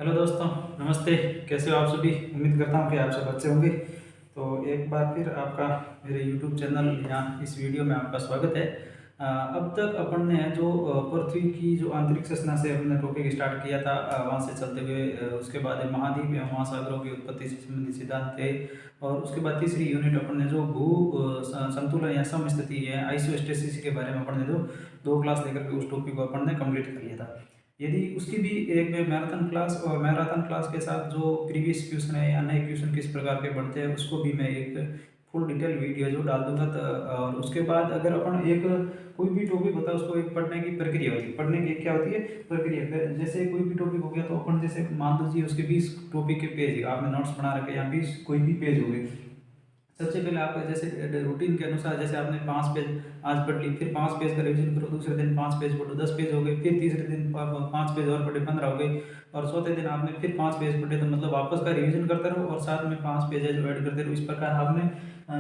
Hello दोस्तों, नमस्ते। कैसे हो आप सभी? उम्मीद करता हूँ कि आप सब अच्छे होंगे। तो एक बार फिर आपका मेरे यूट्यूब चैनल यहाँ इस वीडियो में आपका स्वागत है। अब तक अपन ने जो पृथ्वी की जो अंतरिक्ष संरचना से हमने टॉपिक स्टार्ट किया था, वहाँ से चलते हुए उसके बाद महाद्वीप या महासागरों की उत्पत्ति से संबंधित सिद्धांत थे। और उसके बाद तीसरी यूनिट अपन ने जो भू संतुलन या समस्थिति है, आइसोस्टेसिस के बारे में अपन ने जो 2 क्लास लेकर के उस टॉपिक को अपन ने कंप्लीट कर लिया था। यदि उसकी भी एक मैराथन क्लास और मैराथन क्लास के साथ जो प्रीवियस क्वेश्चन है या नए क्वेश्चन किस प्रकार के बनते हैं उसको भी मैं एक फुल डिटेल वीडियो जो डाल दूंगा। और उसके बाद अगर अपन एक कोई भी टॉपिक होता है उसको एक पढ़ने की प्रक्रिया होती है। पढ़ने की क्या होती है? प्रक्रिया। जैसे कोई भी टॉपिक हो गया तो अपन जैसे मान लीजिए उसके 20 टॉपिक के पेज आपने नोट्स बना रखे या 20 कोई भी पेज हो गए। सबसे पहले आप जैसे रूटीन के अनुसार जैसे आपने 5 पेज आज पढ़ ली, फिर 5 पेज का रिवीजन करो, दूसरे दिन 5 पेज पढ़ो, 10 पेज हो गए, फिर तीसरे दिन 5 पेज और पढ़े, 15 हो गए, और चौथे दिन आपने फिर 5 पेज पढ़े। तो मतलब वापस का रिवीजन करते रहो और साथ में 5 पेज है जो ऐड करते रहो। इस प्रकार आपने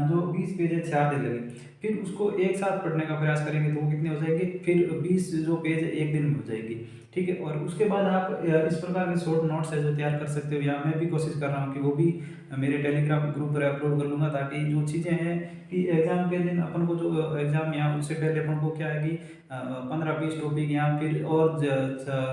जो 20 पेज है 4 दिन लगे। फिर उसको एक साथ पढ़ने का प्रयास करेंगे तो वो कितने हो जाएंगे? फिर 20 जो पेज है एक दिन में हो जाएगी। ठीक है। और उसके बाद आप इस प्रकार के शॉर्ट नोट्स है जो तैयार कर सकते हो, या मैं भी कोशिश कर रहा हूँ कि वो भी मेरे टेलीग्राम ग्रुप पर अपलोड कर लूँगा, ताकि जो चीज़ें हैं कि एग्ज़ाम के दिन अपन को जो एग्ज़ाम या उससे पहले अपन को क्या है कि 15-20 टॉपिक या फिर और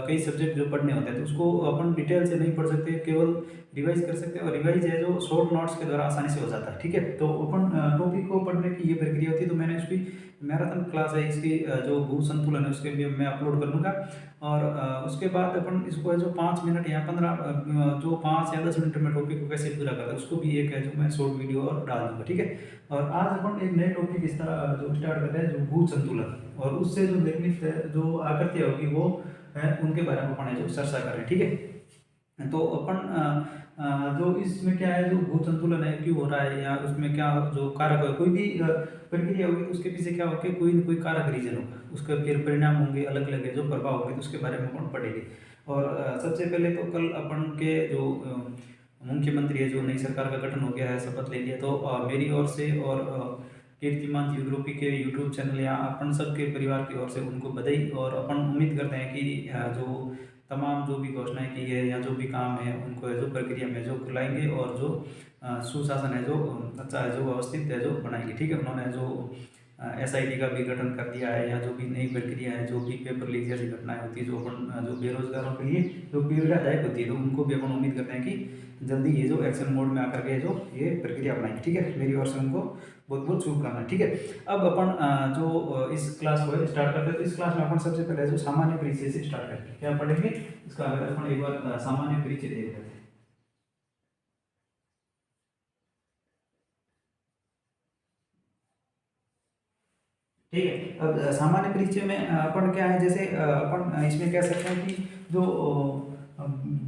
कई सब्जेक्ट जो पढ़ने होते हैं तो उसको अपन डिटेल से नहीं पढ़ सकते, केवल रिवाइज कर सकते हैं। और रिवाइज है जो शॉर्ट नोट्स के द्वारा आसानी से हो जाता है। ठीक है। तो अपन टॉपिक को पढ़ने की ये प्रक्रिया होती है। तो मैंने उसकी मैराथन क्लास है इसकी जो भू संतुलन है उसके लिए मैं अपलोड कर दूँगा। और उसके बाद अपन इसको है जो 5 मिनट या 15 जो 5 या 10 मिनट में टॉपिक को कैसे पूरा करते हैं उसको भी एक है जो मैं शॉर्ट वीडियो और डाल दूंगा। ठीक है। और आज अपन एक नए टॉपिक इस तरह जो स्टार्ट कर रहे हैं, जो भू संतुलन, और उससे जो निर्मित जो आकृतियाँ होगी वो है उनके बारे में अपन है जो चर्चा कर रहे हैं। ठीक है। तो अपन जो इसमें क्या है, जो भू संतुलन है क्यों हो रहा है या उसमें क्या जो कारक है, कोई भी प्रक्रिया होगी तो उसके पीछे क्या होगा, कोई ना कोई कारक रीजन होगा, उसके फिर परिणाम होंगे अलग अलग है, जो प्रभाव होंगे तो उसके बारे में अपन पढ़ेंगे। और सबसे पहले तो कल अपन के जो मुख्यमंत्री है, जो नई सरकार का गठन हो गया है, शपथ ले लिया, तो मेरी ओर से और कीर्तिमान जियोग्राफी के यूट्यूब चैनल या अपन सबके परिवार की ओर से उनको बधाई। और अपन उम्मीद करते हैं कि जो तमाम जो भी घोषणाएं की है या जो भी काम है उनको जो प्रक्रिया में जो लाएंगे, और जो सुशासन है जो अच्छा है जो व्यवस्थित है जो बनाएंगे। ठीक है। उन्होंने जो एसआईटी का भी गठन कर दिया है, या जो भी नई प्रक्रिया है, जो भी पेपर लीक जैसी घटनाएं होती है जो अपन जो बेरोजगारों के लिए जो पीड़ादायक होती है, तो उनको भी अपन उम्मीद करते हैं कि जल्दी ये जो एक्शन मोड में आकर के जो ये प्रक्रिया अपनाएंगे। ठीक है। मेरी ओर से उनको बहुत बहुत शुभकामनाएं। ठीक है। अब अपन जो इस क्लास को स्टार्ट करते हैं, तो इस क्लास में अपन सबसे पहले जो सामान्य परिचय से स्टार्ट करते हैं। क्या पढ़ेंगे इसका? अगर अपन एक बार सामान्य परिचय देख लेते हैं। ठीक है। अब सामान्य परिचय में अपन क्या है, जैसे अपन इसमें कह सकते हैं कि जो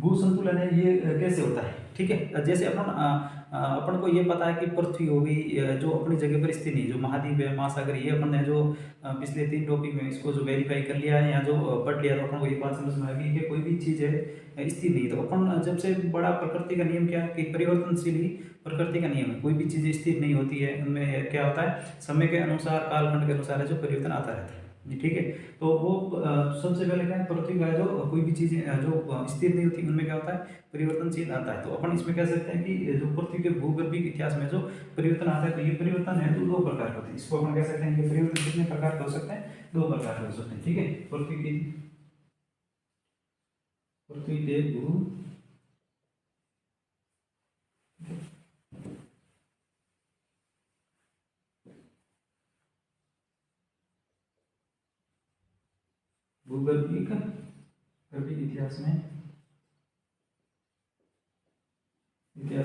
भू संतुलन है ये कैसे होता है। ठीक है। जैसे अपन को ये पता है कि पृथ्वी हो गई जो अपनी जगह पर स्थिर नहीं, जो महाद्वीप है, महासागर, ये अपन ने जो पिछले 3 टॉपिक में इसको जो वेरीफाई कर लिया है या जो पढ़ लिया, तो अपन को ये बात समझ में आ गई कि कोई भी चीज़ है स्थिर नहीं। तो अपन जब से बड़ा प्रकृति का नियम क्या है कि परिवर्तनशील ही प्रकृति का नियम है। कोई भी चीज़ स्थिर नहीं होती है, उनमें क्या होता है, समय के अनुसार, कालखंड के अनुसार है जो परिवर्तन आता रहता है जी। ठीक है। तो वो सबसे पहले क्या है, पृथ्वी का जो कोई भी चीज़ें जो स्थिर नहीं होती उनमें क्या होता है, परिवर्तनशील आता है। तो अपन इसमें कह सकते हैं कि जो पृथ्वी के भूगर्भीय इतिहास में जो परिवर्तन आता है, तो ये परिवर्तन है जो 2 प्रकार के होते हैं। इसको अपन कह सकते हैं कि परिवर्तन कितने प्रकार के हो सकते हैं? 2 प्रकार के हो सकते हैं। ठीक है। पृथ्वी के भू भूगर्भीय गर्भीय इतिहास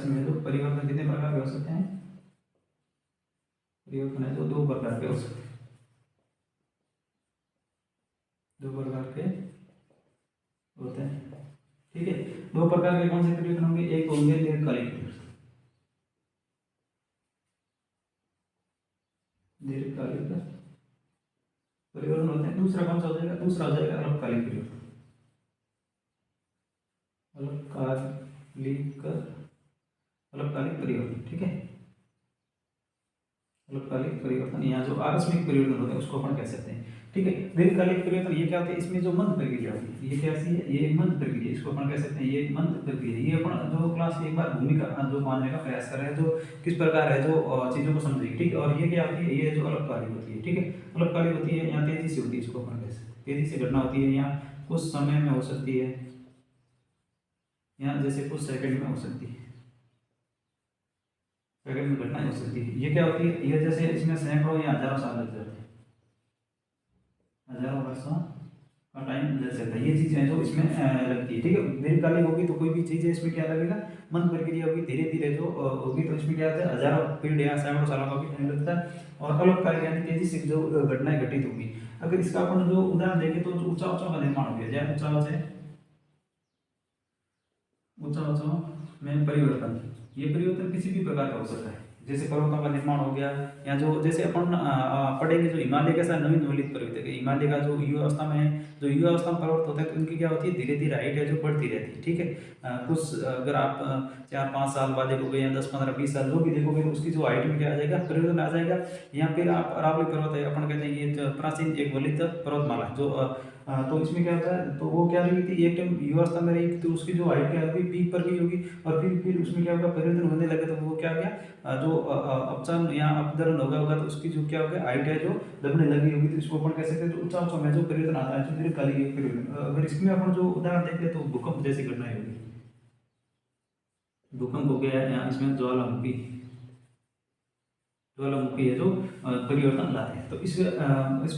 में जो परिवर्तन कितने प्रकार के हो सकते हैं? परिवर्तन है जो 2 प्रकार के हो सकते हैं। 2 प्रकार के होते हैं। ठीक है। 2 प्रकार के कौन से परिवर्तन होंगे? एक होंगे दीर्घकालिक परिवर्तन, दीर्घकालिक परिवर्तन होते हैं। दूसरा कौन सा हो जाएगा? दूसरा हो जाएगा अल्पकालिक परिवर्तन। अल्पकालिक अल्पकालिक परिवर्तन। ठीक है। अल्पकालिक परिवर्तन या जो आकस्मिक परिवर्तन होते हैं उसको अपन कह सकते हैं। ठीक है, दीर्घकालिक परिवर्तन ये क्या होता है, इसमें जो मंद प्रक्रिया होती है, ये कैसी है, ये एक मंद प्रक्रिया, इसको अपन कह सकते हैं ये मंद प्रक्रिया। ये अपन जो क्लास एक बार भूमिका जो मानने का प्रयास कर रहे हैं, जो किस प्रकार है जो चीज़ों को समझेगी। ठीक है, और ये क्या होती है, ये जो अल्पकालिक होती है। ठीक है, अल्पकालिक होती है या तेजी से होती है, इसको अपन कह सकते हैं तेजी से घटना होती है, या कुछ समय में हो सकती है, या जैसे कुछ सेकंड में हो सकती है, सेकंड में घटना हो सकती है। ये क्या होती है, ये जैसे इसमें सैकड़ों या हजारों साल लग जाते हैं, हजारों वर्षों का टाइम लग सकता है। ये चीज़ें जो इसमें लगती है। ठीक है, दीर्घकालिक होगी तो कोई भी चीज़ है इसमें क्या लगेगा, मंद प्रक्रिया होगी, धीरे धीरे जो होगी, तो इसमें क्या होता है, हजारों पीढ़ या सैकड़ों सालों का भी टाइम लगता है। और अल्पकालिक यानी तेजी से जो घटनाएं घटित होगी। अगर इसका अपन जो उदाहरण देखें तो ऊंचा ऊंचा का निर्माण हो गया, जैसे ऊंचा ऊंचा में परिवर्तन, ये परिवर्तन किसी भी प्रकार का हो सकता है, जैसे पर्वतों का निर्माण हो गया, या जो जैसे अपन पढ़ेंगे जो हिमालय के साथ नवीन नवलित पर्वत है, हिमालय का जो युवा अवस्था में है, जो युवा अवस्था में पर्वत होता है तो उनकी क्या होती है, धीरे धीरे हाइट है जो बढ़ती रहती है। ठीक है, कुछ अगर आप 4-5 साल बाद देखोगे या 10-15-20 साल जो भी देखोगे तो उसकी जो हाइट में क्या आ जाएगा, परिवर्तन आ जाएगा। या फिर आप अरावली पर्वत है, अपन कहते हैं ये प्राचीन एक वलित पर्वतमाला जो तो इसमें क्या होता है, तो वो क्या रही थी, एक टाइम युवा अवस्था में रही तो उसकी जो हाइट क्या होगी, पीक पर गई होगी, और फिर उसमें क्या होगा, परिवर्तन होने लगे तो वो क्या हो गया, जो अपचन या अपधरण होगा तो उसकी जो क्या होगा, हाइट है जो दबने लगी होगी, तो इसको अपन कह सकते हैं जो ऊंचा ऊंचा में जो परिवर्तन आता है, जो दीर्घकालिक परिवर्तन। अगर इसमें अपन जो उदाहरण देखते तो भूकंप जैसी घटनाएं होगी, भूकंप हो गया, या इसमें ज्वालामुखी है जो परिवर्तन लाते हैं। तो इस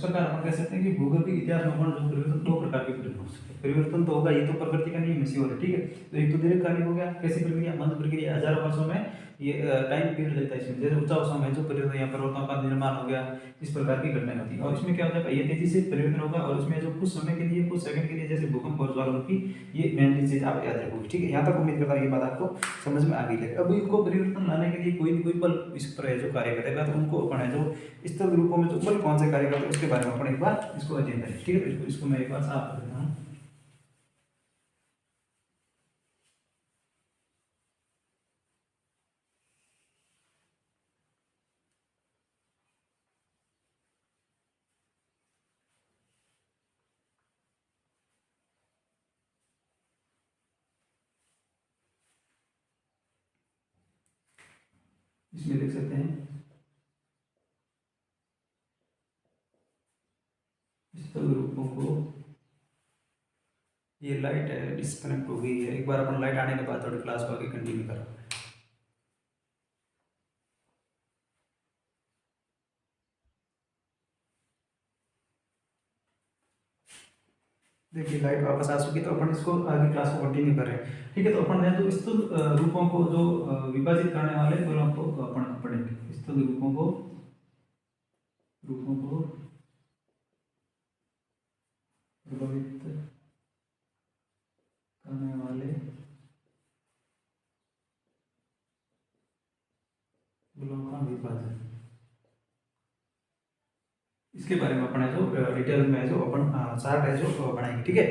प्रकार हम कह सकते हैं कि भूगोल के इतिहास में अपन जो परिवर्तन, दो प्रकार के परिवर्तन हो सकते हैं। परिवर्तन तो होगा, ये तो प्रकृति का नियम है, ठीक है। तो एक तो दीर्घकालिक हो गया, कैसी प्रक्रिया, मंद प्रक्रिया, हजारों वर्षों में ये टाइम पीरियड लगता है इसमें, जैसे ऊंचा समय जो परिवर्तन या पर्वतों का निर्माण हो गया, इस प्रकार की घटनाएं होती है। और इसमें क्या होता है, ये तेजी से परिवर्तन होगा, और इसमें जो कुछ समय के लिए, कुछ सेकंड के लिए, जैसे भूकंप और ज्वालामुखी, ये मेनली चीज आप याद रखोगे। ठीक है, यहाँ तक उम्मीद करता हूँ ये बात आपको समझ में आ गई है। अब इनको परिवर्तन लाने के लिए कोई भी कोई बल इस पर है जो कार्य करेगा, तो उनको अपन है जो स्थल रूपों में जो बल कौन से कार्य करते हैं उसके बारे में अपन एक बार इसको अध्ययन करें। ठीक है, इसको मैं एक बार साफ कर देता हूँ। इसमें देख सकते हैं स्थल रूपों को, ये लाइट है डिस्कनेक्ट हो गई है, एक बार अपन लाइट आने के बाद थोड़ी क्लास को आगे कंटिन्यू करें। देखिए लाइट वापस आ चुकी, तो अपन इसको आगे क्लास को कंटिन्यू कर रहे हैं। ठीक है, तो अपन तो स्थूल रूपों को जो विभाजित करने वाले बलों को अपन पढ़ेंगे। स्थूल रूपों को प्रभावित करने वाले बलों का विभाजन, इसके बारे में अपन है जो डिटेल में जो अपन चार्ट है जो बनाएंगे। ठीक है,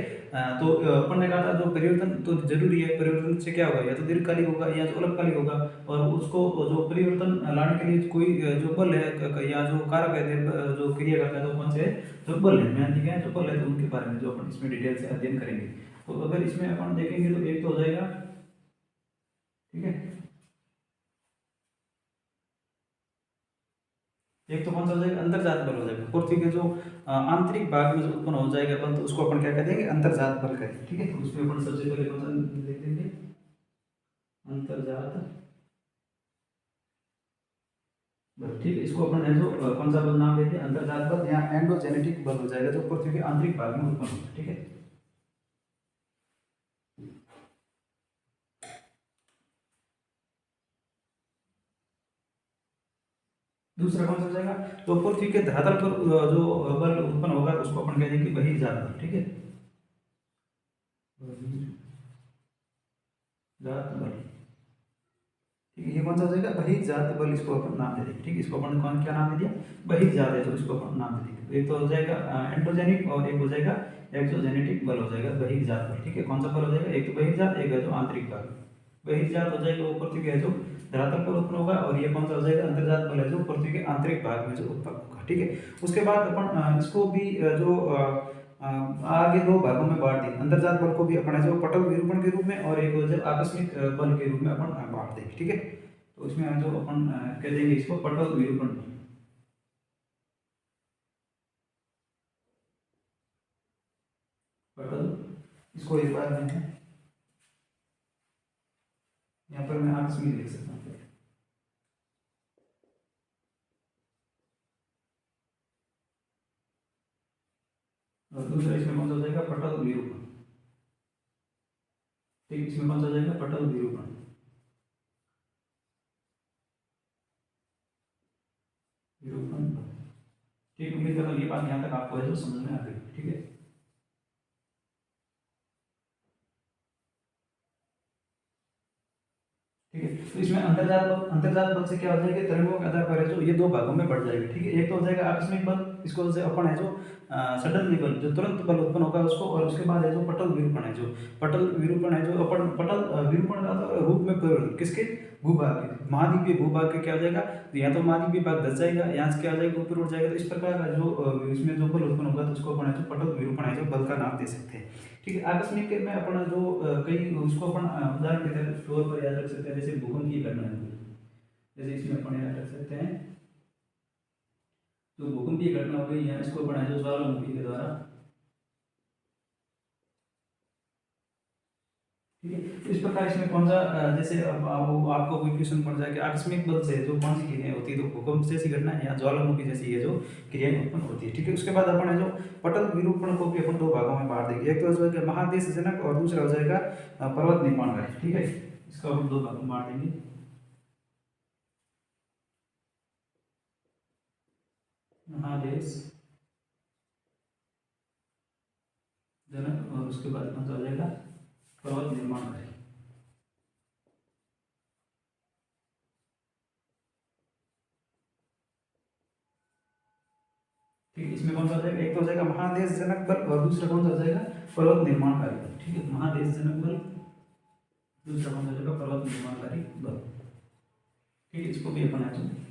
तो अपन ने कहा था जो परिवर्तन तो जरूरी है, परिवर्तन से क्या होगा, या तो दीर्घकालिक होगा या जो अल्पकालिक होगा, और उसको जो परिवर्तन लाने के लिए कोई जो बल है या जो कारक है जो क्रिया करता है, जो कौन से जो बल है, मैं ठीक है जो बल है, तो उनके बारे में जो अपन इसमें डिटेल से अध्ययन करेंगे। तो अगर इसमें अपन देखेंगे तो एक तो हो जाएगा, ठीक है, एक तो कौन सा हो जाएगा, अंतर्जात बल हो जाएगा। पृथ्वी के जो आंतरिक भाग में जो उत्पन्न हो जाएगा बल, तो उसको अपन क्या कह देंगे, अंतर्जात बल कहेंगे। ठीक है, तो उसमें अपन सबसे पहले कौन सा लिख देंगे, अंतर्जात बल। ठीक है, इसको अपन है जो कौन सा बल नाम देते हैं, अंतर्जात बल या एंडोजेनेटिक बल हो जाएगा, जो पृथ्वी के आंतरिक भाग में उत्पन्न होगा। ठीक है, दूसरा कौन सा हो जाएगा, तो पृथ्वी के धरातल पर जो बल उत्पन्न होगा उसको अपन कह देंगे बहिर्जात बल। ठीक है, जात बल। ठीक है, ये कौन सा हो जाएगा, बहिर्जात बल, इसको अपन नाम दे देंगे। ठीक है, इसको अपन कौन क्या नाम दे दिया, बहिर्जात है, तो इसको अपन नाम दे देंगे। तो एक तो हो जाएगा एंडोजेनिक, और एक हो जाएगा एक्सोजेनेटिक बल हो जाएगा बहिर्जात बल। ठीक है, कौन सा बल हो जाएगा, एक तो बहिर्जात, एक है जो आंतरिक बल, बहिर्जात हो जाएगा वो पृथ्वी के जो धरातल पर उत्पन्न होगा, और ये कौन सा हो जाएगा अंतर्जात बल है जो पृथ्वी के आंतरिक भाग में जो उत्पन्न होगा। ठीक है, उसके बाद अपन इसको भी जो आगे दो भागों में बांट दें। अंतर्जात बल को भी अपन जो पटल विरूपण के रूप में और एक जो आकस्मिक बल के रूप में अपन बांट देंगे। ठीक है, तो इसमें हम जो अपन कह देंगे इसको पटल विरूपण। पटल, इसको एक बार में यहाँ पर मैं आकस्मिक लिख सकता हूँ। और दूसरा इसमें कौन सा हो जाएगा पटल विरूपण। ठीक, इसमें कौन सा हो जाएगा पटल विरूपण। विरूपण, ठीक, उम्मीद करता हूँ ये बात यहाँ तक आपको है जो समझ में आ गई। ठीक है, ठीक है, तो इसमें अंतर्जात बल से क्या हो जाएगा तरंगों के आधार पर है जो ये दो भागों में बढ़ जाएगा। ठीक है, एक तो हो जाएगा आकस्मिक बल, इसको से अपन है जो सडनली बल जो तुरंत बल उत्पन्न होगा उसको, और उसके बाद है जो पटल विरूपण है जो पटल विरूपण है जो अपन पटल विरूपण का रूप में परिवर्तन किसके भूभाग के महाद्वीपीय भूभाग के क्या हो जाएगा, या तो महाद्वीपीय भाग धस जाएगा, यहाँ से क्या हो जाएगा ऊपर उठ जाएगा। तो इस प्रकार का जो इसमें जो बल उत्पन्न होगा तो उसको अपन है जो पटल विरूपण है जो बल का नाम दे सकते हैं। ठीक है, आकस्मिक में अपन जो कई उसको अपन उदाहरण के तौर पर याद रख सकते हैं, जैसे भूकंप की घटना है, जैसे इसमें अपन याद रख सकते हैं जो भूकंपीय घटना हो गई है इसको अपन है जो ज्वालामुखी के द्वारा। ठीक है, तो इस प्रकार इसमें कौन सा जैसे अब आपको कोई क्वेश्चन पड़ जाए कि आकस्मिक बल से जो कौन सी क्रियाएं होती है, तो भूकंप जैसी घटना है या ज्वालामुखी जैसी है जो क्रियाएं उत्पन्न होती है। ठीक है, उसके बाद अपन है जो पटल विरूपण को भी अपन दो भागों में बांट देंगे, एक तो हो जाएगा महादेश जनक और दूसरा हो जाएगा पर्वत निर्माणकारी। ठीक है, इसका हम दो भागों में बांट देंगे। महादेश जनक और उसके बाद कौन सा हो जाएगा पर्वत निर्माणकारी। ठीक, इसमें कौन सा हो जाएगा एक तो हो जाएगा महादेश जनक बल और दूसरा कौन सा हो जाएगा पर्वत निर्माणकारी बल। ठीक है, महादेश जनक बल, दूसरा कौन सा हो जाएगा पर्वत निर्माणकारी बल। ठीक है, इसको भी अपन है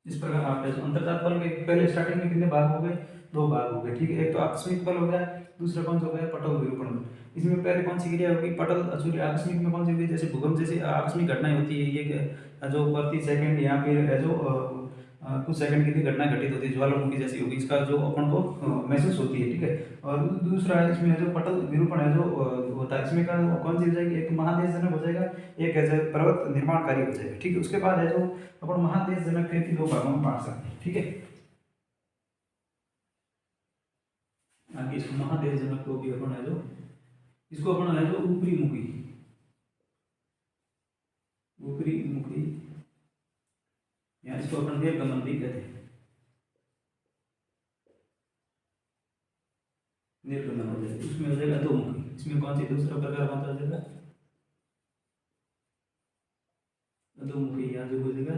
इस प्रकार आप अंतर्जात बल के पहले स्टार्टिंग में कितने भाग हो गए, दो भाग हो गए। ठीक है, एक तो आकस्मिक बल हो गया, दूसरा कौन सा हो गया पटल विरूपण बल। इसमें पहले कौन सी क्रिया होगी पटल सॉरी आकस्मिक में कौन सी होगी, जैसे भूकंप जैसी आकस्मिक घटनाएं होती है, ये जो प्रति सेकंड यहाँ पे जो कुछ सेकंड के लिए घटना घटित होती है ज्वालामुखी जैसी होगी, इसका जो अपन को महसूस होती है। ठीक है, और दूसरा इसमें जो पटल विरूपण है जो होता है इसमें का कौन सी हो जाएगी, एक महादेश जनक हो जाएगा, एक है पर्वत निर्माणकारी हो जाएगा। ठीक है, उसके बाद है जो अपन महादेश जनक के दो भागों में बांट सकते हैं। ठीक है, आगे इसको महादेश जनक को भी अपन है जो इसको अपन है जो ऊपरी मुखी या इसको अपन निर्गमन भी कहते हैं, निर्गमन हो जाएगा। उसमें हो जाएगा दो मुखी, इसमें कौन सी दूसरा प्रकार कौन सा हो जाएगा दो मुखी, यहाँ जो हो जाएगा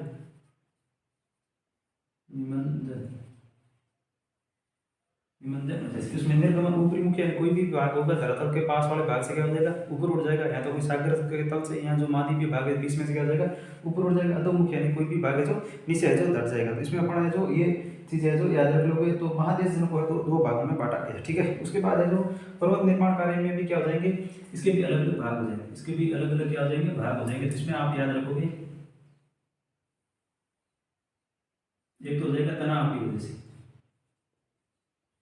निमंजन इसमें निर्गमन ऊपरी मुखी कोई भी भाग होगा धरातल के पास वाले भाग से क्या हो जाएगा ऊपर उठ जाएगा, या तो कोई सागर के तल से यहाँ जो महाद्वीपीय भाग है बीच में से क्या हो जाएगा ऊपर उठ जाएगा। अधोमुखी यानी कोई भी भाग है जो नीचे है जो धर जाएगा। तो इसमें अपना है जो ये चीज़ है जो याद रख लोगे। तो महादेश जनक को तो दो भागों में बांटा गया। ठीक है, उसके बाद है जो पर्वत निर्माण कार्य में भी क्या हो जाएंगे, इसके भी अलग अलग भाग हो जाएंगे, इसके भी अलग अलग क्या हो जाएंगे भाग हो जाएंगे। जिसमें आप याद रखोगे एक तो हो जाएगा तनाव की वजह से,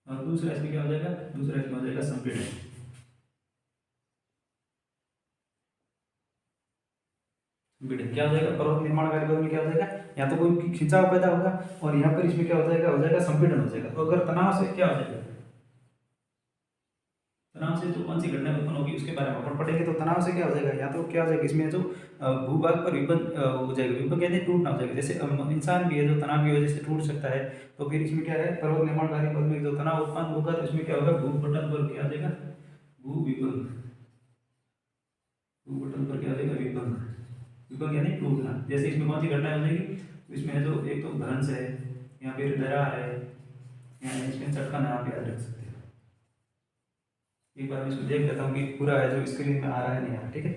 और दूसरा इसमें क्या हो जाएगा, दूसरा इसमें हो जाएगा संपीड़न। संपीड़न क्या हो जाएगा, पर्वत निर्माण कार्य में क्या हो जाएगा, या तो कोई खिंचाव पैदा होगा और यहाँ पर इसमें क्या हो जाएगा संपीड़न हो जाएगा। तो अगर तनाव से क्या हो जाएगा, तनाव से जो कौन सी घटना उत्पन्न होगी उसके बारे में अपन पढ़ेंगे। तो तनाव से क्या हो जाएगा, या तो क्या हो जाएगा इसमें जो भूभाग पर विबंध हो जाएगा, विबंध कहते हैं टूटना हो जाएगा। जैसे इंसान भी है जो तनाव की वजह से टूट सकता है, तो फिर इसमें क्या है पर्वत निर्माण कार्य पद में जो तनाव उत्पन्न होगा तो इसमें क्या होगा भूपटल पर क्या आ जाएगा भू विबंध, भूपटल पर क्या आ जाएगा विबंध, विबंध यानी टूटना। जैसे इसमें कौन सी घटना हो जाएगी, इसमें जो एक तो भ्रंश है, यहाँ पे दरार है, यहाँ स्क्रीनशॉट का नाम याद रख सकते हो। एक बार मैं इसको देख लेता हूँ कि पूरा है जो स्क्रीन में आ रहा है नहीं आ रहा। ठीक है,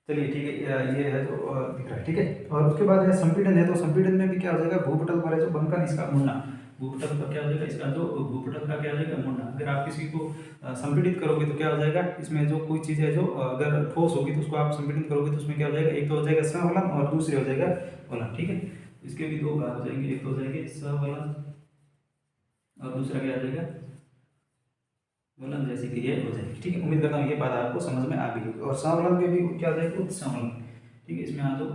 चलिए ठीक है, ये है जो दिख रहा है। ठीक है, और उसके बाद है संपीड़न है, तो संपीड़न में भी क्या हो जाएगा, भूपटल पर है जो बंकन इसका मुड़ना, भूपटल पर क्या हो जाएगा, इसका जो भूपटल का क्या हो जाएगा, मुड़ना। अगर आप किसी को संपीड़ित करोगे तो क्या हो जाएगा, इसमें जो कोई चीज़ है जो अगर ठोस होगी तो उसको आप संपीड़ित करोगे तो उसमें क्या हो जाएगा, एक तो हो जाएगा सवलन और दूसरी हो जाएगा वलन। ठीक है, इसके भी दो भाग हो जाएंगे, एक तो हो जाएंगे सवलन और दूसरा क्या हो जाएगा वलन जैसी क्रिया हो जाएगी। ठीक है, उम्मीद करता हूँ ये बात आपको समझ में आ गई होगी। और संवलन के भी क्या हो जाएगा, उत्सवलन। ठीक है, इसमें जो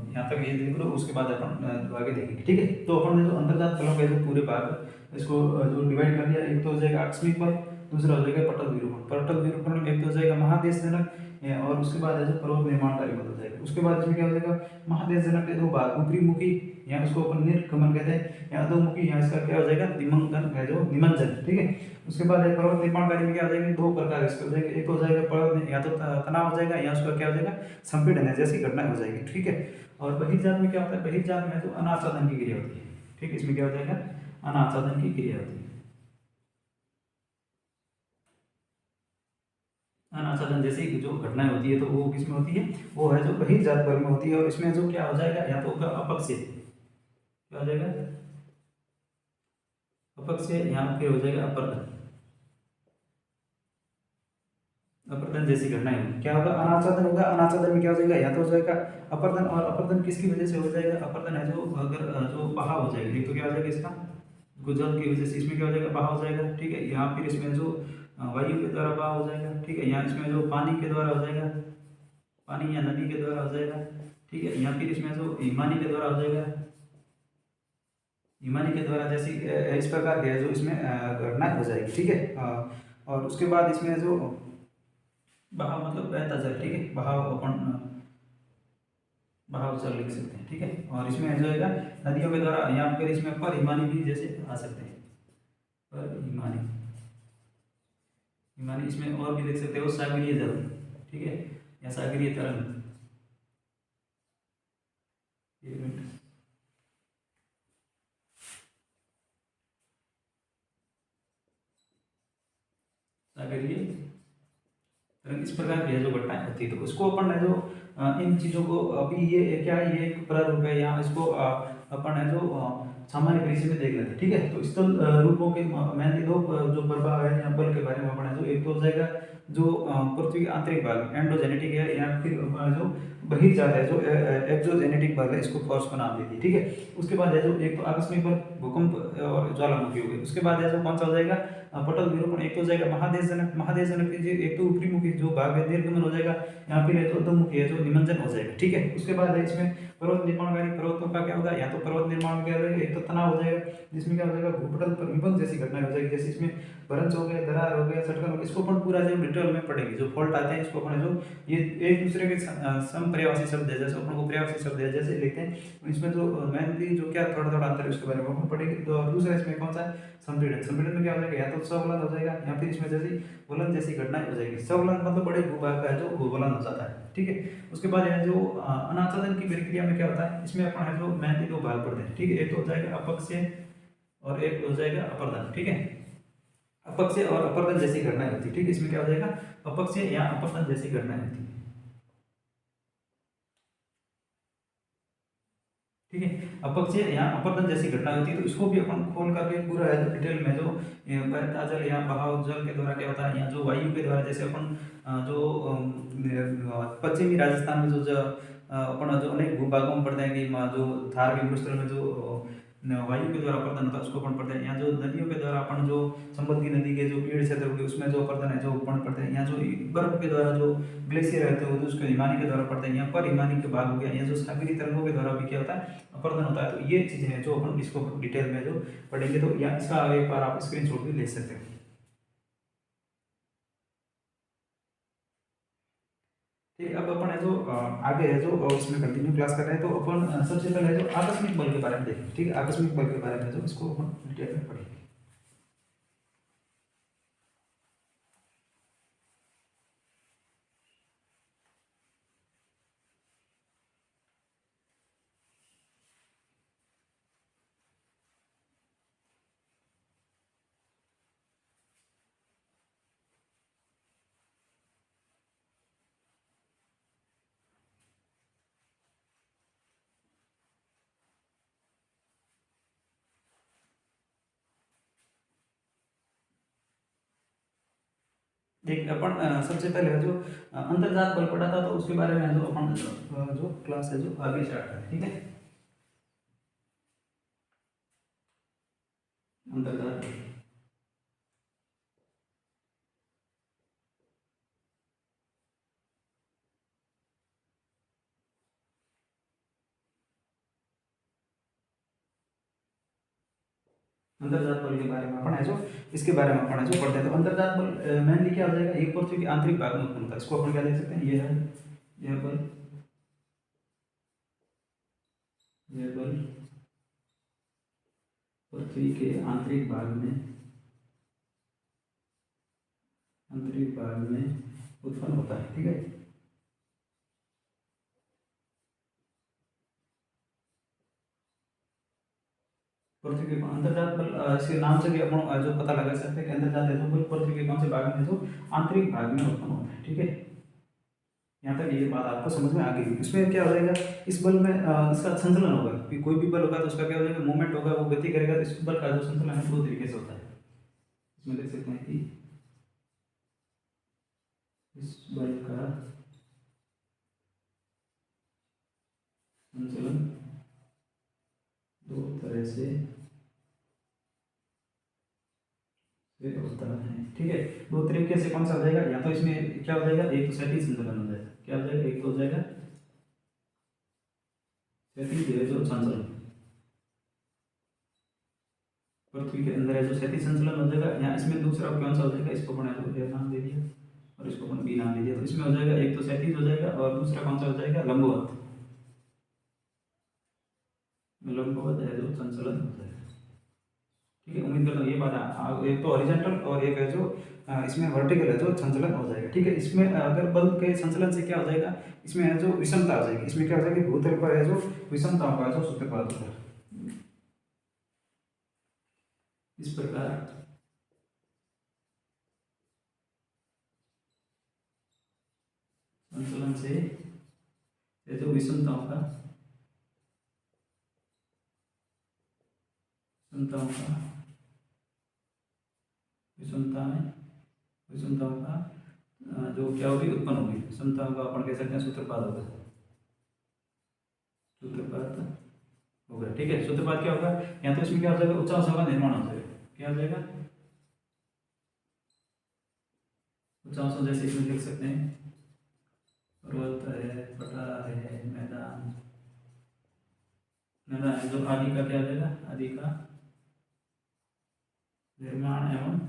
यहाँ तक ये देख लो, उसके बाद अपन आगे देखेंगे। ठीक है, तो अपन ने जो अंतर्जात फलों के जो पूरे भाग इसको जो डिवाइड कर दिया, एक तो हो जाएगा आकस्मिक फल, दूसरा हो जाएगा पटल विरूपण। पटल विरूपण में एक तो हो जाएगा महादेशजनक, और उसके बाद है जो पर्वत निर्माणकारी बदल जाएगा। उसके बाद इसमें क्या हो जाएगा, महादेशजनक के दो भाग, ऊपरी मुखी यहाँ उसको अपन निर्गमन कहते हैं, यहाँ अधोमुखी, यहाँ इसका क्या हो जाएगा, निमंजन है जो निमंजन। ठीक है, उसके बाद है पर्वत निर्माणकारी में क्या हो जाएंगे, दो प्रकार इसके हो जाएंगे, एक तो हो जाएगा पर्वत या तो तनाव हो जाएगा, या उसका क्या हो जाएगा, संपीड़न है जैसी घटना हो जाएगी। ठीक है, और बहिर्जात में क्या होता है, बहिर्जात में जो अनाच्छादन की क्रिया होती है। ठीक है, इसमें क्या हो जाएगा, अनाच्छादन की क्रिया होती है। अनाच्छादन जैसी जो घटनाएं होती है तो वो किसमें होती है, वो है जो बहिर्जात वर्ग में होती है। और इसमें जो क्या हो जाएगा, या तो होगा अपक्षय, क्या हो जाएगा, अपक्षय, यहाँ फिर हो जाएगा अपर्दन। अपर्दन जैसी घटनाएं होगी, क्या होगा, अनाच्छादन होगा। अनाच्छादन में क्या हो जाएगा, या तो हो जाएगा अपर्दन, और अपर्दन किसकी वजह से हो जाएगा, अपर्दन है जो अगर जो बहाव हो जाएगा, एक तो क्या हो जाएगा इसका गुजल की वजह से, इसमें क्या हो जाएगा, बहाव हो जाएगा। ठीक है, यहाँ फिर इसमें जो वायु के द्वारा बहाव हो जाएगा। ठीक है, यहाँ इसमें जो पानी के द्वारा हो जाएगा, पानी या नदी के द्वारा हो जाएगा। ठीक है, यहाँ फिर इसमें जो हिमानी के द्वारा हो जाएगा, हिमानी के द्वारा जैसी इस प्रकार के जो इसमें घटनाएं हो जाएगी। ठीक है, और उसके बाद इसमें जो बहाव मतलब बहता जल। ठीक है, बहाव अपन बहाव जल लिख सकते हैं। ठीक है, और इसमें जो है नदियों के द्वारा, यहाँ पर इसमें पर हिमानी भी जैसे आ सकते हैं, पर हिमानी, हिमानी इसमें और भी लिख सकते हो सागरीय जल। ठीक है, या सागरीय तरंग, एक मिनट, सागरीय तरंग, इस प्रकार की जो घटनाएं होती है तो उसको अपन है जो इन चीज़ों को अभी ये क्या है, ये एक प्रारूप है, यहाँ इसको अपन है जो सामान्य परिचय में देख लेते हैं। ठीक है, तो स्थल रूपों के मेनली दो जो प्रभाव है यहाँ बल के बारे में अपन है जो, एक तो हो जाएगा जो पृथ्वी के आंतरिक भाग एंडोजेनेटिक है, या फिर जो बहिर्जात है जो एक्सोजेनेटिक भाग है, इसको फोर्स को नाम देती है। ठीक है, उसके बाद है जो एक तो आकस्मिक बल, भूकंप और ज्वालामुखी हो गई। उसके बाद है जो कौन सा हो जाएगा, पटल विरूपण, एक तो हो जाएगा महादेशजनक। महादेशजनक एक तो ऊपरी मुखी जो भाग है निर्गमन हो जाएगा, यहाँ फिर है तो अधोमुखी है जो निमंजन हो जाएगा। ठीक है, उसके बाद है इसमें पर्वत निर्माणकारी, पर्वतों का क्या होगा, या तो पर्वत निर्माण में क्या हो जाएगा, एक तो तनाव हो जाएगा, जिसमें क्या हो जाएगा, भूपटल पर विभंग जैसी घटना हो जाएगी, जैसे इसमें भ्रंश हो गया, दरार हो गया, सटकन हो गया। इसको अपन पूरा जो डिटेल में पढ़ेंगे, जो फॉल्ट आते हैं इसको अपन जो ये एक दूसरे के समपर्यायवासी शब्द है, जैसे अपन को पर्यायवासी शब्द है जैसे लिखते हैं, इसमें जो मेनली जो क्या थोड़ा थोड़ा अंतर है उसके बारे में अपन पढ़ेंगे। तो दूसरा इसमें कौन सा है, संपीड़न। संपीड़न में क्या हो जाएगा, या तो सवलन हो जाएगा, या फिर इसमें जैसे वलन जैसी घटनाएं हो जाएगी। सवलन मतलब बड़े भूभाग का है जो भूवलन हो जाता है। ठीक है, उसके बाद है जो अनाच्छादन की प्रक्रिया में क्या होता है, इसमें अपन है जो मेनली दो भाग पढ़ते हैं। ठीक है, एक तो हो जाएगा अपक्षय और एक हो जाएगा अपर्दन। ठीक है, अपक्षय और अपर्दन जैसी घटनाएं होती है। ठीक है, इसमें क्या हो जाएगा, अपक्षय या अपर्दन जैसी घटनाएं होती है। ठीक है, अपक्षय या अपर्दन जैसी घटना होती है, तो इसको भी अपन खोल करके पूरा है जो डिटेल में जो बहता जल या बहाव जल के द्वारा क्या होता है, या जो वायु के द्वारा, जैसे अपन जो पश्चिमी राजस्थान में जो अपन जो अनेक भूभागों में पढ़ते हैं कि जो धार्मिक भूस्थल में जो वायु के द्वारा अपर्दन होता है उसको अपन पढ़ते हैं, या जो नदियों के द्वारा अपन जो संबंधी नदी के जो पीड़ क्षेत्र होते हैं उसमें जो अपर्दन है जो अपन पढ़ते हैं, या जो बर्फ के द्वारा जो ग्लेशियर रहते हैं तो उसको हिमानी के द्वारा पढ़ते हैं, या पर हिमानी के भाग हो गया, या जो सागरीय तरंगों के द्वारा भी क्या होता है, अपर्दन होता है। तो ये चीजें हैं जो अपन इसको डिटेल में जो पढ़ेंगे, तो या इसका एक बार आप स्क्रीनशॉट भी ले सकते हैं। ठीक है, अब अपन है जो आगे है जो इसमें कंटिन्यू क्लास कर रहे हैं, तो अपन सबसे पहले है जो आकस्मिक बल के बारे में देखें। ठीक है, आकस्मिक बल के बारे में जो इसको अपन डिटेल में पढ़ेंगे। देख अपन सबसे पहले जो अंतर्जात बल पढ़ा था तो उसके बारे में जो अपन जो क्लास है जो आगे स्टार्ट करें, ठीक है। अंतर्जात बल, अंतर्जात बल के बारे में अपन है जो इसके बारे में अपन है जो पढ़ते हैं। तो अंतर्जात बल मेनली क्या हो जाएगा, एक पृथ्वी के आंतरिक भाग में उत्पन्न होता है। इसको अपन क्या देख सकते हैं, ये है यह बल, यह बल पृथ्वी के आंतरिक भाग में, आंतरिक भाग में उत्पन्न होता है, ठीक है। पृथ्वी के अंतर्जात बल इसके नाम से भी अपन जो पता लगा सकते हैं कि अंतर्जात है जो बल पृथ्वी के कौन से भाग में है जो आंतरिक भाग में उत्पन्न होता है, ठीक है। यहाँ तक ये बात आपको समझ में आ गई। इसमें क्या हो जाएगा, इस बल में इसका संतुलन होगा कि कोई भी बल होगा तो उसका क्या हो जाएगा, मूवमेंट होगा, वो गति करेगा। तो इस बल का जो संतुलन है दो तरीके से होता है। इसमें देख सकते हैं कि इस बल का संतुलन दो तरह से होता है, ठीक है। दो तरीके से कौन सा हो जाएगा, या तो इसमें क्या हो जाएगा, एक तो क्षैतिज संतुलन हो जाएगा, क्या हो जाएगा, एक तो हो जाएगा क्षैतिज जो संतुलन पृथ्वी के अंदर है जो क्षैतिज संतुलन हो जाएगा। यहाँ इसमें दूसरा कौन सा हो जाएगा, इसको अपन ए नाम दे दिया और इसको अपन बी नाम दे दिया। तो इसमें हो जाएगा एक तो क्षैतिज हो जाएगा और दूसरा कौन सा हो जाएगा, लंबवत, लंबवत है जो संतुलन हो जाएगा, ठीक है। उम्मीद करता हूँ ये बात, एक तो हॉरिजॉन्टल और एक है जो इसमें वर्टिकल है जो संतुलन हो जाएगा, ठीक है। इसमें अगर बल के संतुलन से क्या हो जाएगा, इसमें है जो विषमता आ जाएगी। इसमें क्या हो जाएगी, भूतल पर है जो विषमताओं का जो सूत्रपात होता है। इस प्रकार संतुलन से ये जो विषमताओं का विषमताओं का जो क्या होगी, उत्पन्न होगी। विषमताओं का अपन कह सकते हैं सूत्रपात होगा, सूत्रपात होगा, ठीक है। सूत्रपात क्या होगा, या तो इसमें क्या हो जाएगा, उच्चांशों का निर्माण हो जाएगा। क्या हो जाएगा, उच्चांशों जैसे इसमें लिख सकते हैं पर्वत है, पठार है, मैदान, मैदान है जो आदि का क्या हो जाएगा, आदि का निर्माण एवं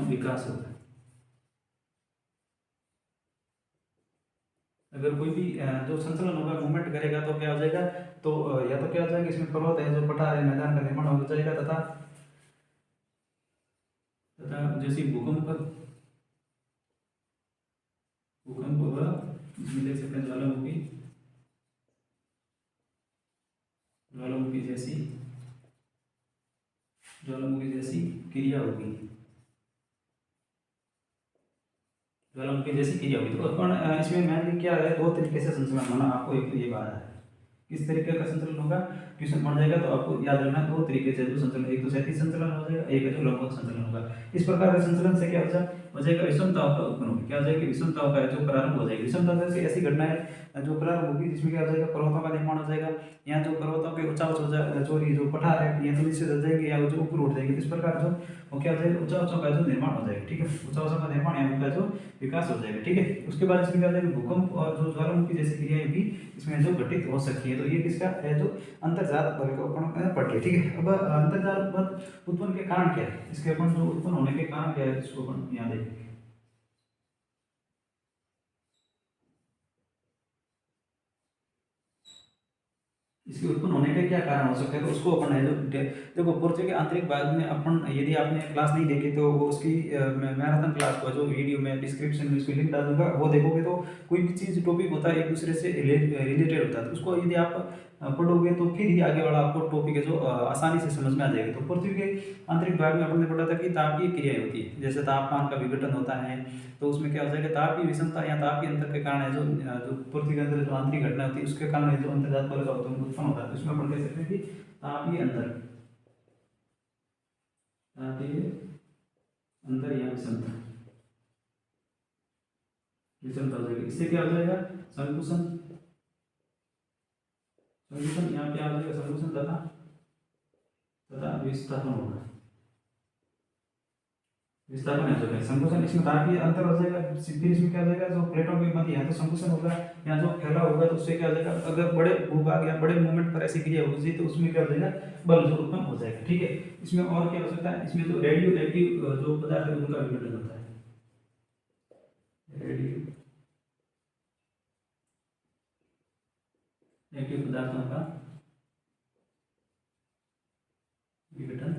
विकास होगा। अगर कोई भी जो संचलन होगा, मूवमेंट करेगा तो क्या हो जाएगा, तो या तो क्या हो जाएगा, इसमें पर्वत है जो पठार है, मैदान का निर्माण हो जाएगा, तथा जैसे भूकंप होगा, इसमें देख सकते हैं ज्वालामुखी, ज्वालामुखी जैसी क्रिया होगी, ज्वालामुखी जैसी क्रिया होगी। तो अपन इसमें मेनली क्या है, दो तरीके से संतुलन होना आपको एक ये बात है। किस तरीके का संतुलन होगा, क्वेश्चन बन जाएगा तो आपको याद रखना दो तरीके से जो संतुलन, एक तो क्षैतिज संतुलन हो जाएगा, एक है जो लंबवत संतुलन होगा। इस प्रकार के संतुलन से क्या हो जाएगा, विषमताओं का उत्पन्न होगी। क्या हो जाएगी, विषमताओं का जो प्रारंभ हो जाएगी। विषमता से ऐसी घटनाएं जो प्रारंभ होगी जिसमें क्या हो जाएगा, पर्वतों का निर्माण हो जाएगा। यहाँ जो पर्वतों के ऊंचा जो पठार है ये तो नीचे चल जाएंगे या जो ऊपर उठ जाएंगे। इस प्रकार जो वो क्या हो जाएगा, ऊंचा का जो निर्माण हो जाएगा, ठीक है। ऊंचा का निर्माण या उनका जो विकास हो जाएगा, ठीक है। उसके बाद इसमें क्या हो जाएगा, भूकंप और जो ज्वालामुखी जैसी क्रियाएं भी इसमें जो घटित हो सकती है। तो ये किसका है, जो अंतर्जात बल को अपन पढ़ लिया, ठीक है। अब अंतर्जात बल उत्पन्न के कारण क्या है, इसके अपन जो उत्पन्न होने के कारण क्या है, इसको अपन यहाँ देखेंगे। इसके उत्पन्न होने के क्या कारण हो सकते हैं, तो उसको अपन है जो देखो, पृथ्वी के आंतरिक भाग में अपन, यदि आपने क्लास नहीं देखी तो वो उसकी मैराथन क्लास को जो वीडियो में डिस्क्रिप्शन में उसकी लिंक डाल दूंगा, वो देखोगे तो कोई भी चीज़ टॉपिक होता है एक दूसरे से रिलेटेड होता है। तो उसको यदि आप पढ़ोगे तो फिर ही आगे वाला आपको टॉपिक है जो आसानी से समझ में आ जाएगी। तो पृथ्वी के आंतरिक भाग में अपन ने पढ़ा था कि तापीय क्रियाएं होती है, जैसे तापमान का विघटन होता है। तो उसमें क्या हो जाएगा, तापीय विषमता या तापीय अंतर के कारण है जो पृथ्वी के अंदर जो आंतरिक घटना होती है उसके कारण जो अंतर्जात बल का उत्पन्न होता है। तो इसमें अपन कह सकते हैं कि तापीय अंतर, तापीय अंतर या विषमता, विषमता हो जाएगी। इससे क्या हो जाएगा, संकुचन, संकुचन यहाँ क्या हो जाएगा, संकुचन तथा तथा विस्थापन होगा, विस्थापन हो जाएगा। संकुचन इसमें तापीय अंतर हो जाएगा, फिर इसमें क्या हो जाएगा, जो प्लेटों के मध्य यहाँ तो संकुचन होगा, यहाँ जो फैला होगा तो उससे क्या हो जाएगा, अगर बड़े भूभाग या बड़े मूवमेंट पर ऐसी क्रिया होगी तो उसमें क्या हो जाएगा, बल जो उत्पन्न हो जाएगा। ठीक है, इसमें और क्या हो सकता है, इसमें जो रेडियो एक्टिव जो पदार्थ है उनका विघटन होता है, रेडियो एक्टिव पदार्थों का विघटन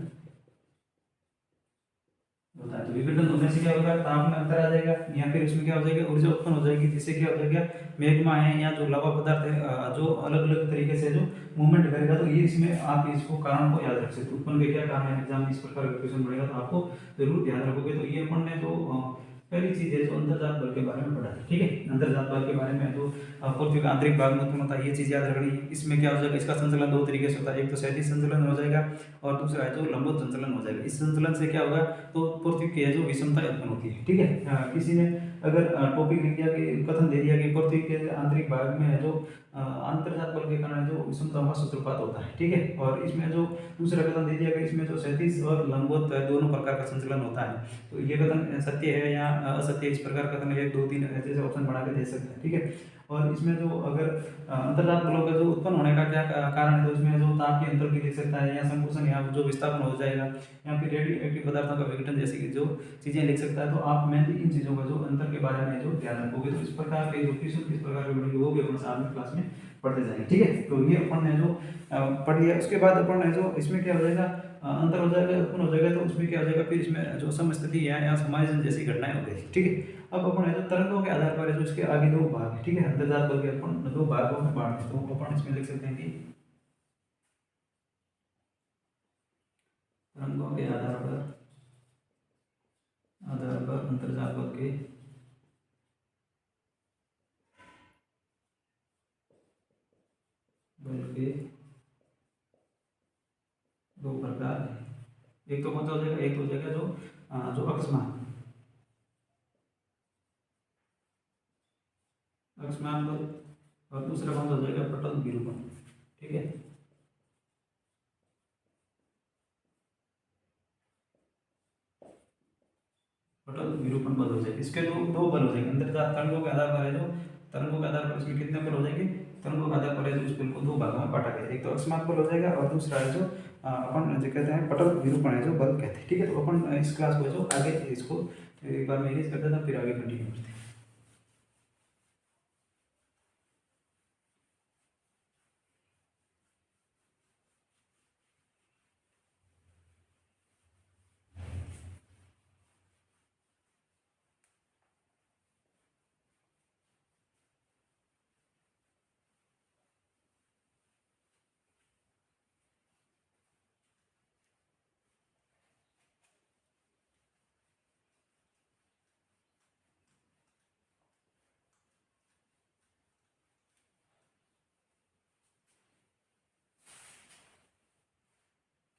होता है। तो विघटन होने से क्या होगा, ताप में अंतर आ जाएगा, या फिर इसमें क्या हो जाएगा, ऊर्जा उत्पन्न हो जाएगी, जिससे क्या हो जाएगा, मैग्मा है या जो लावा पदार्थ है जो अलग अलग तरीके से जो मूवमेंट करेगा, तो ये इसमें आप इसको कारण को याद रख सकते हो, उत्पन्न के क्या कारण है, एग्जाम में इस प्रकार का क्वेश्चन बनेगा तो आपको जरूर ध्यान रखोगे। तो ये अपन ने जो पहली चीज है जो अंतर्जात बल के बारे में पढ़ा है। ठीक है, अंतर्जात बल के बारे में जो पृथ्वी का आंतरिक भाग में उत्पन्न होता है, ये चीज याद रखनी है। इसमें क्या हो जाएगा, इसका संचलन दो तरीके से होता है, एक तो क्षैतिज संचलन हो जाएगा और दूसरा है जो लंबवत संचलन हो जाएगा। इस संचलन से क्या होगा, तो पृथ्वी की जो विषमता उत्पन्न होती है। ठीक है, किसी ने अगर टॉपिक लिख दिया कि कथन दे दिया कि पृथ्वी के आंतरिक भाग में जो अंतर्जात बल के कारण जो विषमता का सूत्रपात होता है। ठीक है, और इसमें जो दूसरा कथन दे दिया कि इसमें जो क्षैतिज और लंबवत दोनों प्रकार का संचलन होता है, तो ये कथन सत्य है या असत्य, इस प्रकार कथन 1 2 3 ऐसे ऑप्शन बना के दे सकते हैं। ठीक है, और इसमें जो अगर अंतर्जात बलों का जो उत्पन्न होने का क्या कारण है, तो इसमें जो ताप की अंतर भी लिख सकता है, या संकुचन या जो विस्थापन हो जाएगा, या फिर रेडियो एक्टिव पदार्थों का विघटन जैसी जो चीजें लिख सकता है। तो आप मेनली इन चीजों का जो अंतर के बारे में जो ध्यान रखोगे, तो इस प्रकार के जो क्वेश्चन किस प्रकार के बनेंगे वो भी अपन साथ में क्लास में पढ़ते जाएंगे। ठीक है, तो ये अपन ने जो पढ़ लिया, उसके बाद अपन ने जो इसमें क्या हो जाएगा, अंतर हो जाएगा, उत्पन्न हो जाएगा, तो उसमें क्या हो जाएगा, फिर इसमें जो समस्थिति है या समायोजन जैसी घटनाएं हो गई। ठीक है, अब अपन जो तरंगों के आधार पर जो इसके आगे दो भाग है। ठीक है, अंतर्जात बल के अपन दो भागों में बांटते हैं, तो अपन इसमें लिख सकते हैं कि तरंगों के आधार पर अंतर्जात बल के दो प्रकार है। एक तो कौन सा हो जाएगा, एक हो जाएगा जो अकस्मात बल, और दूसरा कौन सा हो जाएगा, पटल विरूपण। ठीक है, पटल विरूपण बल हो जाएगा। इसके दो बल हो जाएंगे, अंतर्जात तरंगों के आधार पर है जो तरंगों के आधार पर इसमें कितने बल हो जाएंगे, तरंगों के आधार पर है जो इस बल को दो भागों में बांटा गया, एक तो अकस्मात बल हो जाएगा और दूसरा है जो अपन जो कहते हैं पटल विरूपण है जो बल कहते हैं। ठीक है, तो अपन इस क्लास को जो आगे इसको एक बार मैनेज कर देता हूँ, फिर आगे कंटिन्यू करते हैं।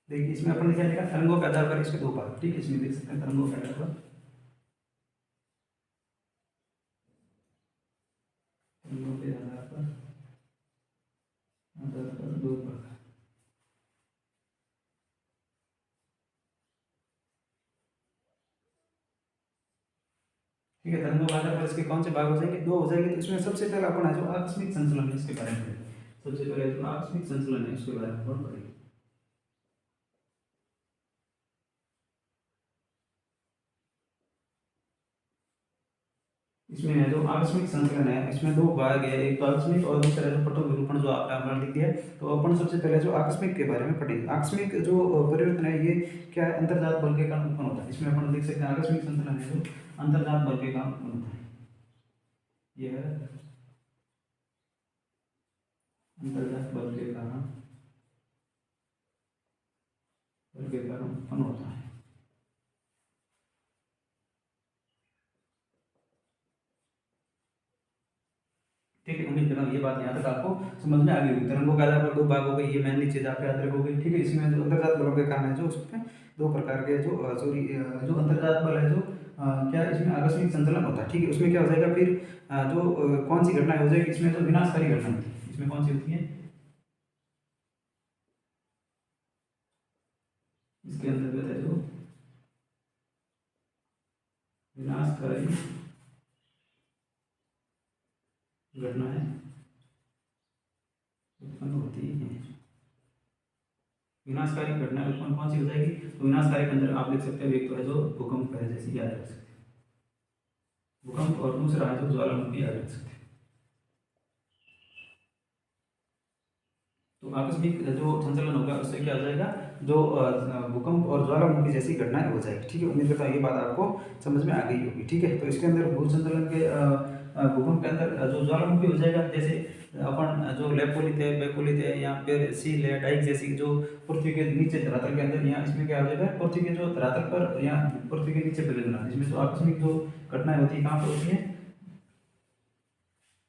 देखिए, इसमें अपन ने क्या लिखा, तरंगों के आधार पर इसके दो भाग। ठीक है, इसमें देख सकते हैं तरंगों के आधार पर दो भाग। ठीक है, तरंगों के आधार पर इसके कौन से भाग हो जाएंगे, दो हो जाएंगे। तो इसमें सबसे पहले अपन है जो आकस्मिक संचलन है इसके बारे में, सबसे पहले जो आकस्मिक संचलन है उसके बारे में पढ़ेंगे। इसमें जो आकस्मिक संचलन है इसमें दो भाग है, एक तो आकस्मिक और दूसरा जो पटल विरूपण जो आपने लिख दिया है। तो अपन सबसे पहले जो आकस्मिक के बारे में पढ़ेंगे। आकस्मिक जो परिवर्तन है ये क्या है, अंतर्जात बल के कारण उत्पन्न होता है। इसमें अपन देख सकते हैं आकस्मिक संचलन है जो अंतर्जात बल के कारण उत्पन्न होता है, यह है अंतर्जात बल के कारण उत्पन्न होता है। ठीक है, उम्मीद कर रहा हूँ ये बात यहाँ तक आपको समझ में आ गई होगी। तरंगों के आधार पर दो भाग हो गए, ये मेनली चीज आप याद रखोगे। ठीक है, इसमें जो अंतर्जात बलों के कारण है जो उसमें दो प्रकार के जो अंतर्जात बल है जो क्या इसमें आकस्मिक संचलन होता है, ठीक है। उसमें क्या हो जाएगा फिर जो कौन सी घटना हो जाएगी इसमें, जो विनाशकारी घटना होती है इसमें कौन सी होती है, इसके अंतर्गत है जो विनाशकारी घटनाएं उत्पन्न होती हैं। विनाशकारी घटना उत्पन्न कौन सी हो जाएगी, तो विनाशकारी के अंदर आप लिख सकते हैं, एक तो है जो भूकंप है, जैसे याद रख सकते हैं भूकंप, और दूसरा है जो ज्वालामुखी, याद रख सकते हैं। तो आकस्मिक जो संचलन होगा उससे क्या हो जाएगा, जो भूकंप और ज्वालामुखी जैसी घटनाएं हो जाएगी, ठीक है। उम्मीद करता हूँ ये बात आपको समझ में आ गई होगी, ठीक है। तो इसके अंदर भू संचलन के भूकंप के अंदर जो ज्वालामुखी हो जाएगा, जैसे अपन जो लेपोलिथ है, बेकोलिथ है, या फिर सील है, डाइक जैसी जो पृथ्वी के नीचे धरातल के अंदर, यहाँ इसमें क्या हो जाएगा, पृथ्वी के जो धरातल पर या पृथ्वी के नीचे पिघलना, इसमें जो आकस्मिक जो घटनाएं होती है कहाँ पर होती है,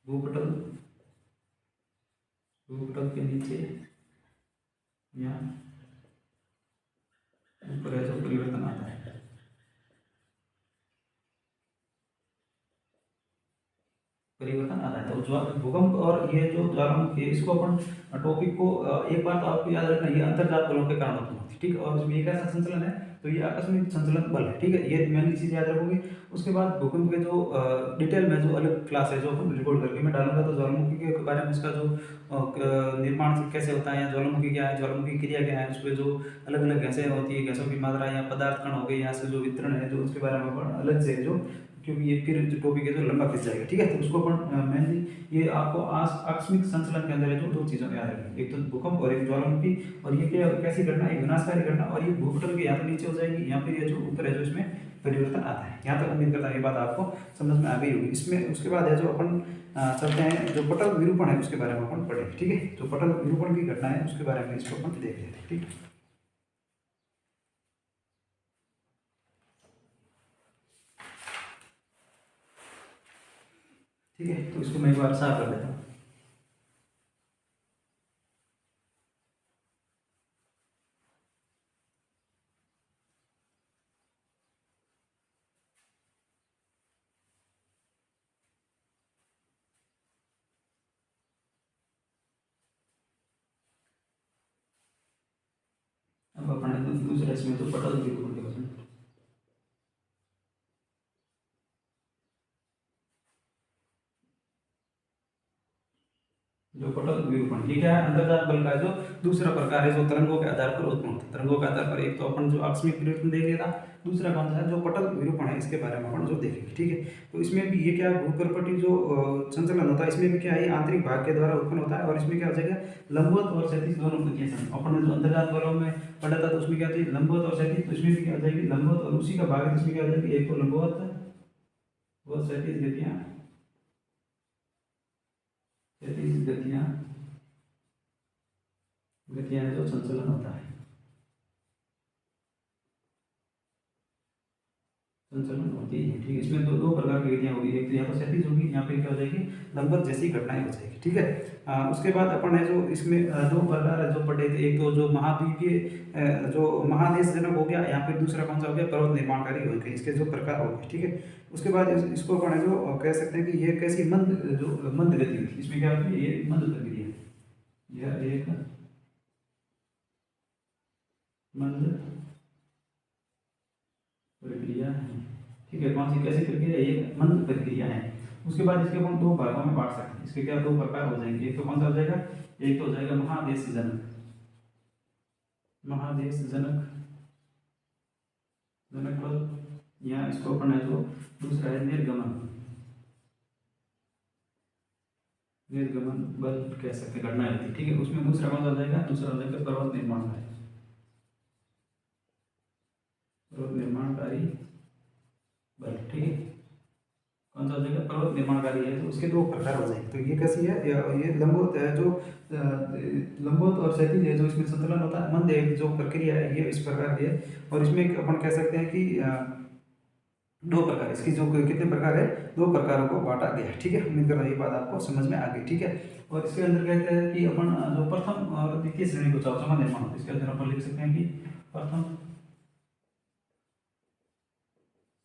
भूपटल, भूपटल के नीचे या ऊपर है जो परिवर्तन आता है। परिवर्तन आता है तो भूकंप और ये जो ज्वालामुखी है, इसको अपन टॉपिक को एक बार तो आपको याद रखना, ये अंतर्जात बलों के कारण उत्पन्न होती है, ठीक है। और इसमें एक ऐसा संचलन है, तो ये आकस्मिक संचलन बल है, ठीक है। ये मैंने चीज़ याद रखोगे। उसके बाद भूकंप के जो डिटेल में जो अलग क्लास है जो अपन रिकॉर्ड करके मैं डालूंगा, तो ज्वालामुखी के बारे में उसका जो निर्माण कैसे होता है, या ज्वालामुखी क्या है, ज्वालामुखी क्रिया क्या है, उसमें जो अलग अलग गैसें होती है, गैसों की मात्रा या पदार्थ कण हो गए, यहाँ से जो वितरण है जो उसके बारे में अपन अलग से जो, क्योंकि ये फिर जो टॉपिक है जो लंबा खिंच जाएगा, ठीक है। तो उसको अपन मेनली ये आपको आकस्मिक संचलन के अंदर है जो दो चीज़ों को याद रखनी, एक तो भूकंप और एक ज्वालामुखी। और ये क्या कैसी घटना, एक विनाशकारी घटना, और ये भूपटल के यहाँ तो नीचे हो जाएगी, यहाँ फिर ये जो ऊपर है जो इसमें परिवर्तन आता है। यहाँ तक उम्मीद करता है ये बात आपको समझ में आ गई होगी। इसमें उसके बाद है जो अपन चलते हैं, जो पटल विरूपण है उसके बारे में अपन पढ़ेंगे, ठीक है। जो पटल विरूपण की घटना है उसके बारे में इसको अपन देख लेते हैं, ठीक है। ठीक है, तो इसको मैं एक बार साफ कर लेता हूँ। अब अपन दूसरे इसमें तो पटल विरूपण के बारे में, जो पटल विरूपण, ठीक है, अंतर्जात बल का जो दूसरा प्रकार है जो तरंगों के आधार पर उत्पन्न होता है। तरंगों के आधार पर एक तो अपन जो आकस्मिक परिवर्तन देख लिया था, दूसरा कौन सा है जो पटल विरूपण है, इसके बारे में अपन जो देखेंगे, ठीक है। तो इसमें भी ये क्या है, भूपर्पटी जो संचलन होता है, इसमें भी क्या है, आंतरिक भाग के द्वारा उत्पन्न होता है। और इसमें क्या हो जाएगा, लंबवत और क्षैतिज दोनों प्रतिक्रिया। अपन ने जो अंतर्जात बलों में पढ़ा था तो उसमें क्या थी, लंबवत और क्षैतिज, तो इसमें भी क्या हो जाएगी लंबवत, और उसी का भाग है इसमें क्या हो जाएगी, एक तो लंबवत व क्षैतिज गतियां, क्षैतिज गतियां गतियां जो संचलन होता है, संचलन होती है, ठीक है। इसमें दो प्रकार की गतियां होगी, एक तो यहाँ पर क्षैतिज होगी, यहाँ पे क्या हो जाएगी लंबवत जैसी घटनाएं हो जाएगी, ठीक है। उसके बाद अपन है जो इसमें दो प्रकार है जो पढ़े थे, एक तो जो महाद्वीपीय जो महादेश जनक हो गया, यहाँ पे दूसरा कौन सा हो गया, पर्वत निर्माणकारी हो गए, इसके जो प्रकार हो गए, ठीक है। उसके बाद इसको अपन है जो कह सकते हैं कि ये कैसी मंद जो मंद गति होती है, इसमें क्या होती है, ये मंद प्रक्रिया, यह एक मंद प्रक्रिया है, ठीक है। कौन सी कैसी प्रक्रिया, ये मंद प्रक्रिया है। उसके बाद इसके अपन दो भागों में बांट सकते हैं, इसके क्या दो प्रकार हो जाएंगे, एक तो कौन सा हो जाएगा, एक तो हो जाएगा महादेश जनक, महादेश जनक जनक बल, या इसको अपन है जो दूसरा है निर्गमन, निर्गमन बल कह सकते हैं, घटना होती है, ठीक है। उसमें दूसरा कौन सा हो जाएगा, दूसरा हो जाएगा पर्वत निर्माणकारी, पर्वत निर्माणकारी बल, ठीक है। कौन सा हो जाएगा, पर्वत निर्माणकारी है, तो उसके दो प्रकार हो जाएंगे। तो ये कैसी है, ये लंबवत है जो लंबवत और क्षैतिज है जो इसमें संतुलन होता है, मंद है जो प्रक्रिया है ये इस प्रकार की है। और इसमें अपन कह सकते हैं कि दो प्रकार, इसकी जो कितने प्रकार है, दो प्रकारों को बांटा गया है, ठीक है। उम्मीद कर रहा हूं ये बात आपको समझ में आ गई, ठीक है। और इसके अंदर कहते हैं कि अपन जो प्रथम और द्वितीय श्रेणी को चौथा निर्माण होता है, इसके अंदर अपन लिख सकते हैं कि प्रथम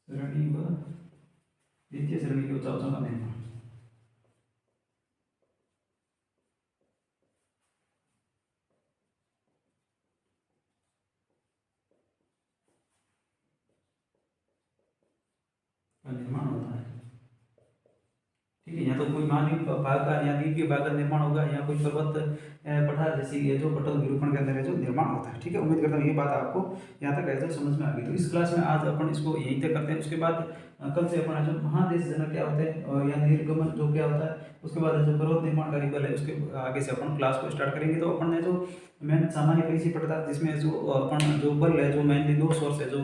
सरणी व द्वितीय सरणी की ऊंचाइयों का निर्माण। निर्माण होता है, ठीक है। यहाँ तो कोई महाद्वीप भाग का या द्वीप के भाग का निर्माण होगा, या कोई पर्वत पठार जैसी ये जो पटल विरूपण के अंदर है जो निर्माण होता है, ठीक है। उम्मीद करता हूँ ये बात आपको यहाँ तक है जो समझ में आ गई। तो इस क्लास में आज अपन इसको यहीं तक करते हैं। उसके बाद कल से अपन जो महादेश जनक क्या होते हैं या निर्गमन जो क्या होता है, उसके बाद जो पर्वत निर्माणकारी बल है उसके आगे से अपन क्लास को स्टार्ट करेंगे। तो अपन ने जो मेन सामान्य परिचय पढ़ा था, जिसमें जो अपन जो बल है जो मेनली दो सोर्स है जो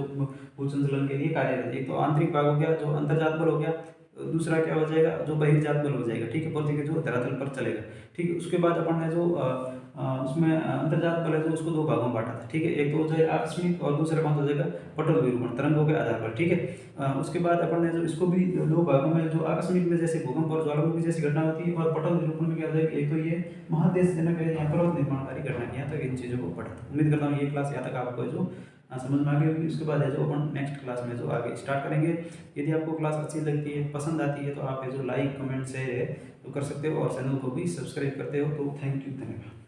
भूसंचलन के लिए कार्यरत है। एक तो आंतरिक भाग हो गया जो अंतर्जात बल हो गया, दूसरा क्या हो जाएगा जो बहिर्जात बल हो जाएगा, ठीक है, पृथ्वी के जो धरातल पर चलेगा, ठीक है। उसके बाद अपन ने जो उसमें अंतर्जात बल है जो उसको दो भागों में बांटा था, ठीक है। एक तो हो जाएगा आकस्मिक और दूसरा कौन सा हो जाएगा पटल विरूपण तरंगों के आधार पर, ठीक है। उसके बाद अपन ने जो इसको भी दो भागों में, जो आकस्मिक में जैसे भूकंप और ज्वालामुखी जैसी घटना होती है, और पटल विरूपण में क्या हो जाएगा, एक तो ये महादेश जनक है या पर्वत निर्माणकारी घटना, यहाँ तक इन चीज़ों को पढ़ा था। उम्मीद करता हूँ ये क्लास यहाँ तक आपको जो समझ में आ गई होगी। उसके बाद है जो अपन नेक्स्ट क्लास में जो आगे स्टार्ट करेंगे। यदि आपको क्लास अच्छी लगती है, पसंद आती है, तो आप ये जो लाइक कमेंट शेयर है तो कर सकते हो, और चैनल को भी सब्सक्राइब करते हो। तो थैंक यू, धन्यवाद।